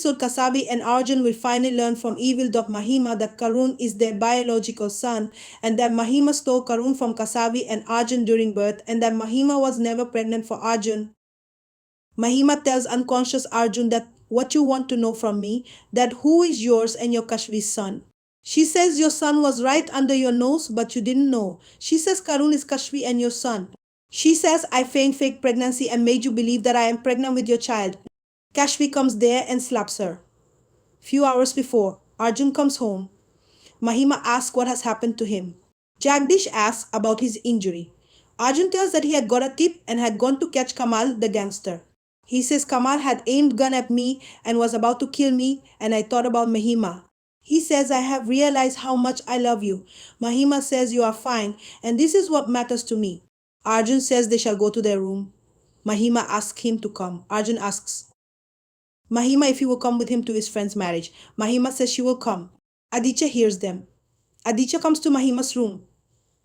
episode, Kahsavi and Arjun will finally learn from evil Mahima that Karun is their biological son and that Mahima stole Karun from Kahsavi and Arjun during birth and that Mahima was never pregnant for Arjun. Mahima tells unconscious Arjun that what you want to know from me, that who is yours and your Kashvi's son. She says your son was right under your nose but you didn't know. She says Karun is Kashvi and your son. She says I feigned fake pregnancy and made you believe that I am pregnant with your child. Kashvi comes there and slaps her. Few hours before, Arjun comes home. Mahima asks what has happened to him. Jagdish asks about his injury. Arjun tells that he had got a tip and had gone to catch Kamal, the gangster. He says Kamal had aimed gun at me and was about to kill me and I thought about Mahima. He says I have realized how much I love you. Mahima says you are fine and this is what matters to me. Arjun says they shall go to their room. Mahima asks him to come. Arjun asks Mahima if he will come with him to his friend's marriage. Mahima says she will come. Aditya hears them. Aditya comes to Mahima's room.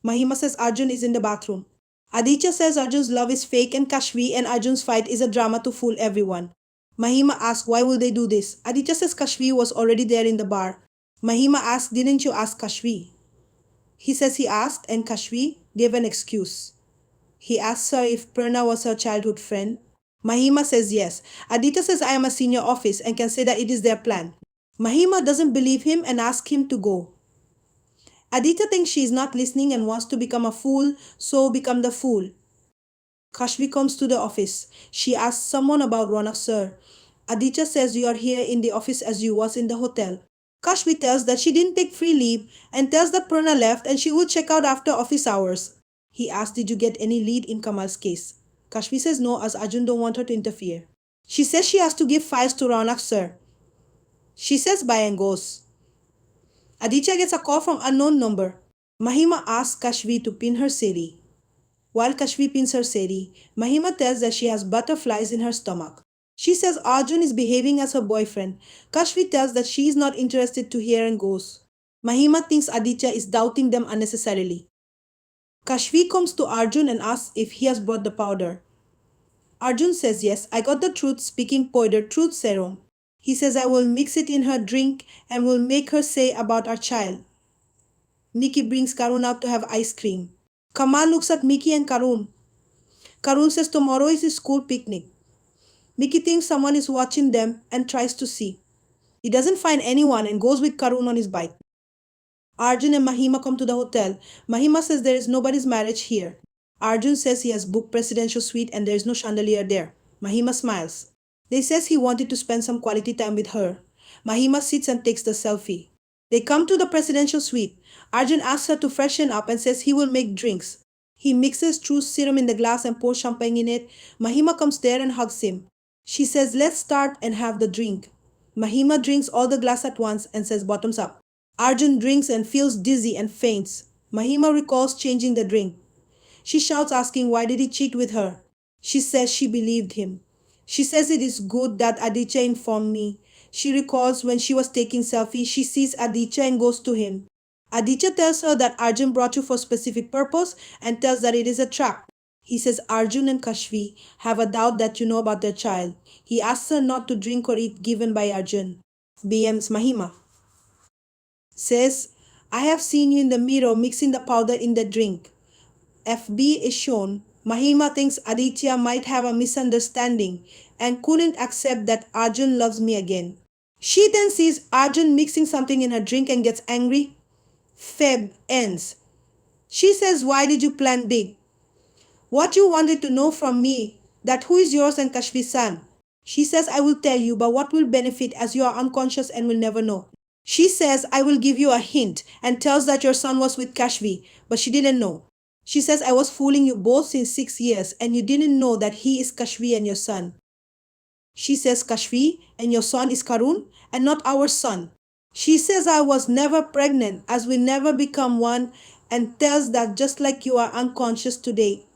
Mahima says Arjun is in the bathroom. Aditya says Arjun's love is fake and Kashvi and Arjun's fight is a drama to fool everyone. Mahima asks why will they do this. Aditya says Kashvi was already there in the bar. Mahima asks didn't you ask Kashvi? He says he asked and Kashvi gave an excuse. He asks her if Prerna was her childhood friend. Mahima says yes. Aditya says I am a senior office and can say that it is their plan. Mahima doesn't believe him and asks him to go. Aditya thinks she is not listening and wants to become a fool, so become the fool. Kashvi comes to the office. She asks someone about Ronak sir. Aditya says you are here in the office as you was in the hotel. Kashvi tells that she didn't take free leave and tells that Prerna left and she would check out after office hours. He asks did you get any lead in Kamal's case. Kashvi says no as Arjun don't want her to interfere. She says she has to give files to Ronak sir. She says bye and goes. Aditya gets a call from unknown number. Mahima asks Kashvi to pin her sari. While Kashvi pins her sari, Mahima tells that she has butterflies in her stomach. She says Arjun is behaving as her boyfriend. Kashvi tells that she is not interested to hear and goes. Mahima thinks Aditya is doubting them unnecessarily. Kashvi comes to Arjun and asks if he has brought the powder. Arjun says yes, I got the truth speaking powder truth serum. He says I will mix it in her drink and will make her say about our child. Miki brings Karun out to have ice cream. Kamal looks at Miki and Karun. Karun says tomorrow is his school picnic. Miki thinks someone is watching them and tries to see. He doesn't find anyone and goes with Karun on his bike. Arjun and Mahima come to the hotel. Mahima says there is nobody's marriage here. Arjun says he has booked presidential suite and there is no chandelier there. Mahima smiles. They says he wanted to spend some quality time with her. Mahima sits and takes the selfie. They come to the presidential suite. Arjun asks her to freshen up and says he will make drinks. He mixes truth serum in the glass and pours champagne in it. Mahima comes there and hugs him. She says let's start and have the drink. Mahima drinks all the glass at once and says bottoms up. Arjun drinks and feels dizzy and faints. Mahima recalls changing the drink. She shouts asking why did he cheat with her. She says she believed him. She says it is good that Aditya informed me. She recalls when she was taking selfie, she sees Aditya and goes to him. Aditya tells her that Arjun brought you for a specific purpose and tells that it is a trap. He says Arjun and Kashvi have a doubt that you know about their child. He asks her not to drink or eat given by Arjun. BM's Mahima says, I have seen you in the mirror mixing the powder in the drink. FB is shown. Mahima thinks Aditya might have a misunderstanding and couldn't accept that Arjun loves me again. She then sees Arjun mixing something in her drink and gets angry. Feb ends. She says, why did you plan big? What you wanted to know from me, that who is yours and Kashvi's son. She says, I will tell you, but what will benefit as you are unconscious and will never know. She says, I will give you a hint and tells that your son was with Kashvi, but she didn't know. She says, I was fooling you both since 6 years and you didn't know that he is Kashvi and your son. She says Kashvi and your son is Karun and not our son. She says I was never pregnant as we never become one and tells that just like you are unconscious today.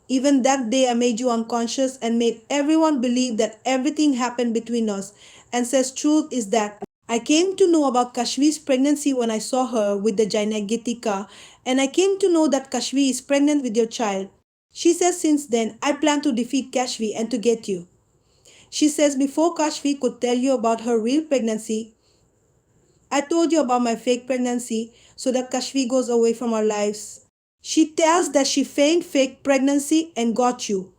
Even that day I made you unconscious and made everyone believe that everything happened between us and says truth is that I came to know about Kashvi's pregnancy when I saw her with the Gynegetica and I came to know that Kashvi is pregnant with your child. She says since then I plan to defeat Kashvi and to get you. She says, before Kashvi could tell you about her real pregnancy, I told you about my fake pregnancy so that Kashvi goes away from our lives. She tells that she feigned fake pregnancy and got you.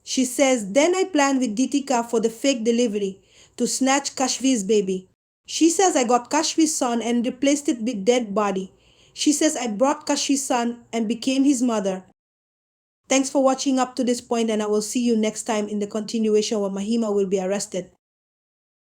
She says, then I planned with Ditika for the fake delivery to snatch Kashvi's baby. She says I got Kashvi's son and replaced it with dead body. She says I brought Kashvi's son and became his mother. Thanks for watching up to this point, and I will see you next time in the continuation where Mahima will be arrested.